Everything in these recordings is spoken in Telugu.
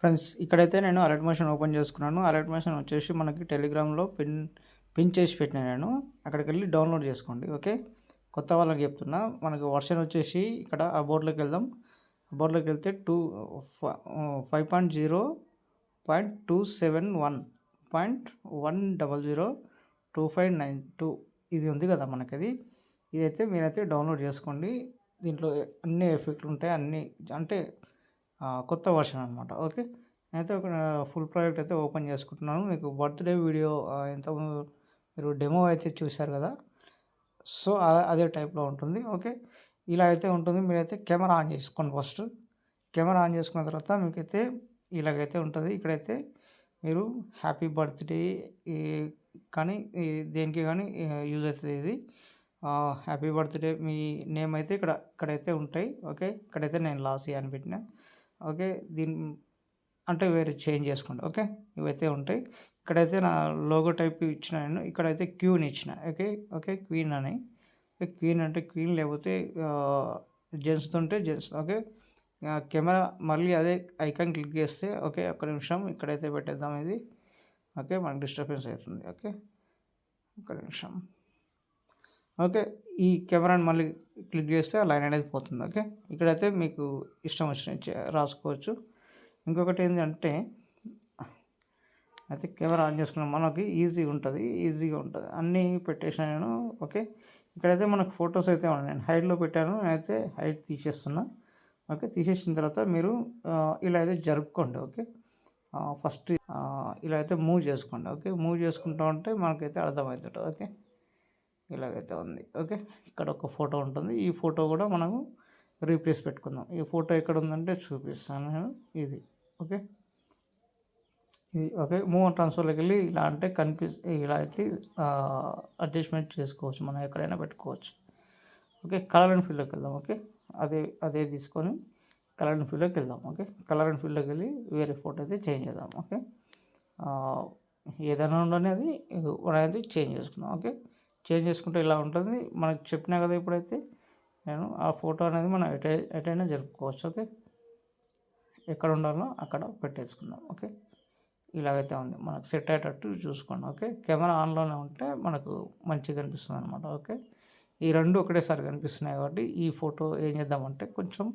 ఫ్రెండ్స్ ఇక్కడైతే నేను అలర్ట్ మోషన్ ఓపెన్ చేసుకున్నాను. అలర్ట్ మోషన్ వచ్చేసి మనకి టెలిగ్రామ్లో పిన్ చేసి పెట్టినా నేను. అక్కడికి వెళ్ళి డౌన్లోడ్ చేసుకోండి. ఓకే, కొత్త వాళ్ళకి చెప్తున్నా. మనకి వర్షన్ వచ్చేసి ఇక్కడ ఆ బోర్డులోకి వెళ్దాం. ఆ బోర్డులోకి వెళ్తే 5.0.271.1002592 ఇది ఉంది కదా మనకది. ఇదైతే మీరైతే డౌన్లోడ్ చేసుకోండి. దీంట్లో అన్ని ఎఫెక్ట్లు ఉంటాయి, అన్నీ అంటే కొత్త వర్షన్ అనమాట. ఓకే, నేనైతే ఒక ఫుల్ ప్రాజెక్ట్ అయితే ఓపెన్ చేసుకుంటున్నాను. మీకు బర్త్డే వీడియో ఇంతకుముందు మీరు డెమో అయితే చూశారు కదా, సో అదే టైప్లో ఉంటుంది. ఓకే, ఇలా అయితే ఉంటుంది. మీరైతే కెమెరా ఆన్ చేసుకోండి. ఫస్ట్ కెమెరా ఆన్ చేసుకున్న తర్వాత మీకైతే ఇలాగైతే ఉంటుంది. ఇక్కడైతే మీరు హ్యాపీ బర్త్డే కానీ దేనికి కానీ యూజ్ అవుతుంది ఇది. హ్యాపీ బర్త్డే మీ నేమ్ అయితే ఇక్కడైతే ఉంటాయి. ఓకే, ఇక్కడైతే నేను లాసీ అని పెట్టిన. ఓకే, దీని అంటే వేరే చేంజ్ చేసుకోండి. ఓకే, ఇవైతే ఉంటాయి. ఇక్కడైతే నా లోగో టైప్ ఇచ్చిన నేను. ఇక్కడైతే క్వీన్ ఇచ్చిన. ఓకే ఓకే క్వీన్ అని. క్వీన్ అంటే క్వీన్, లేకపోతే జెంట్స్తో ఉంటే జెంట్స్. ఓకే, కెమెరా మళ్ళీ అదే ఐకాన్ క్లిక్ చేస్తే ఓకే ఒక్క నిమిషం ఇక్కడైతే పెట్టేద్దాం ఇది. ఓకే, మనకు డిస్టర్బెన్స్ అవుతుంది. ఓకే, ఒక్క నిమిషం. ఓకే, ఈ కెమెరాని మళ్ళీ క్లిక్ చేస్తే ఆ లైన్ అనేది పోతుంది. ఓకే, ఇక్కడైతే మీకు ఇష్టం వచ్చిన రాసుకోవచ్చు. ఇంకొకటి ఏంటంటే అయితే కెమెరా ఆన్ చేసుకున్నాం, మనకి ఈజీగా ఉంటుంది అన్నీ పెట్టేసిన నేను. ఓకే, ఇక్కడైతే మనకు ఫొటోస్ అయితే ఉన్నాయి. నేను హైడ్లో పెట్టాను, నేనైతే హైడ్ తీసేస్తున్నా. ఓకే, తీసేసిన తర్వాత మీరు ఇలా అయితే జరుపుకోండి. ఓకే, ఫస్ట్ ఇలా అయితే మూవ్ చేసుకోండి. ఓకే, మూవ్ చేసుకుంటూ ఉంటే మనకైతే అర్థమవుతుంది. ఓకే, ఇలాగైతే ఉంది. ఓకే, ఇక్కడ ఒక ఫోటో ఉంటుంది. ఈ ఫోటో కూడా మనము రీప్లేస్ పెట్టుకుందాం. ఈ ఫోటో ఎక్కడ ఉందంటే చూపిస్తాను నేను. ఇది ఓకే, ఇది ఓకే. మూవ్ అండ్ ట్రాన్స్ఫర్లోకి వెళ్ళి ఇలా అంటే ఇలా అయితే అడ్జస్ట్మెంట్ చేసుకోవచ్చు, మనం ఎక్కడైనా పెట్టుకోవచ్చు. ఓకే, కలర్ అండ్ ఫీల్డ్లోకి వెళ్దాం. ఓకే, అదే తీసుకొని కలర్ అండ్ ఫీల్డ్లోకి వెళ్దాం. ఓకే, కలర్ అండ్ ఫీల్డ్లోకి వెళ్ళి వేరే ఫోటో అయితే చేంజ్ చేద్దాం. ఓకే, ఏదైనా ఉండని అది అనేది చేంజ్ చేసుకుందాం. ఓకే, చేంజ్ చేసుకుంటే ఇలా ఉంటుంది. మనకు చెప్పినా కదా ఇప్పుడైతే నేను ఆ ఫోటో అనేది మనం ఎటైనా జరుపుకోవచ్చు. ఓకే, ఎక్కడ ఉండాలో అక్కడ పెట్టేసుకుందాం. ఓకే, ఇలాగైతే ఉంది. మనకు సెట్ అయ్యేటట్టు చూసుకోండి. ఓకే, కెమెరా ఆన్లోనే ఉంటే మనకు మంచిగా కనిపిస్తుంది అనమాట. ఓకే, ఈ రెండు ఒకటేసారి కనిపిస్తున్నాయి కాబట్టి ఈ ఫోటో ఏం చేద్దామంటే కొంచెం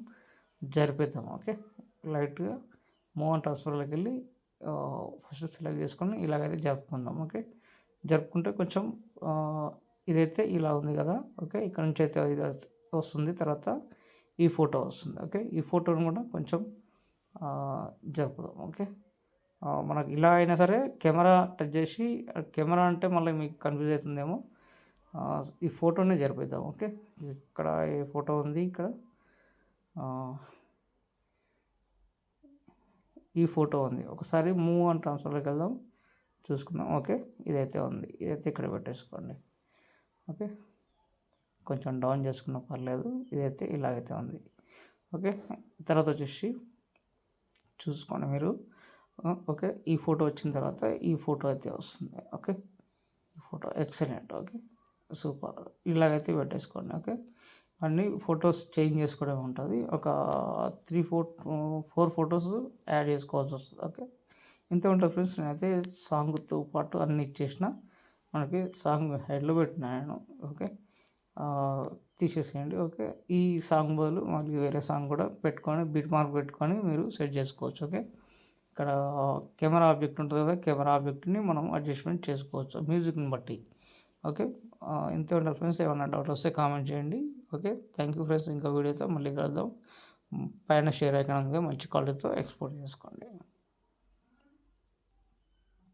జరిపేద్దాం. ఓకే, లైట్గా మూవ్ అండ్ ట్రాన్స్ఫర్లోకి వెళ్ళి ఫస్ట్ సెలెక్ట్ చేసుకొని ఇలాగైతే జరుపుకుందాం. ఓకే, జరుపుకుంటే కొంచెం ఇదైతే ఇలా ఉంది కదా. ఓకే, ఇక్కడ నుంచి అయితే ఇది వస్తుంది, తర్వాత ఈ ఫోటో వస్తుంది. ఓకే, ఈ ఫోటోని కూడా కొంచెం జరుపుదాం. ఓకే, మనకు ఇలా అయినా సరే కెమెరా టచ్ చేసి, కెమెరా అంటే మళ్ళీ మీకు కన్ఫ్యూజ్ అవుతుందేమో, ఈ ఫోటోనే జరిపిద్దాం. ఓకే, ఇక్కడ ఏ ఫోటో ఉంది, ఇక్కడ ఈ ఫోటో ఉంది. ఒకసారి మూవ్ అండ్ ట్రాన్స్ఫర్లోకి వెళ్దాం, చూసుకుందాం. ఓకే, ఇదైతే ఉంది, ఇదైతే ఇక్కడ పెట్టేసుకోండి. ఓకే, కొంచెం డౌన్ చేసుకున్నా పర్లేదు. ఇదైతే ఇలాగైతే ఉంది. ఓకే, తర్వాత వచ్చేసి చూసుకోండి మీరు. ఓకే, ఈ ఫోటో వచ్చిన తర్వాత ఈ ఫోటో అయితే వస్తుంది. ఓకే, ఈ ఫోటో ఎక్సలెంట్. Okay, super. ఇలాగైతే పెట్టేసుకోండి. ఓకే, అన్ని ఫొటోస్ చేంజ్ చేసుకోవడం ఉంటుంది. ఒక 4 ఫొటోస్ యాడ్ చేసుకోవాల్సి వస్తుంది. ఓకే, ఇంత ఉంటుంది ఫ్రెండ్స్. నేనైతే సాంగ్తో పాటు అన్ని ఇచ్చేసిన. మనకి సాంగ్ హెడ్లో పెట్టిన నేను. ఓకే, తీసేసేయండి. ఓకే, ఈ సాంగ్ బదులు మళ్ళీ వేరే సాంగ్ కూడా పెట్టుకొని బీట్ మార్క్ పెట్టుకొని మీరు సెట్ చేసుకోవచ్చు. ఓకే, ఇక్కడ కెమెరా ఆబ్జెక్ట్ ఉంటుంది కదా, కెమెరా ఆబ్జెక్ట్ని మనం అడ్జస్ట్మెంట్ చేసుకోవచ్చు మ్యూజిక్ని బట్టి. ఓకే, ఇంతే ఉంటుంది ఫ్రెండ్స్. ఏమైనా డౌట్ వస్తే కామెంట్ చేయండి. Okay, thank you friends. ఇంకా వీడియోతో మళ్ళీ కలుద్దాం. పైన షేర్ ఐకాన్ ఉంది, మంచి క్వాలిటీతో ఎక్స్పోర్ట్ చేసుకోండి.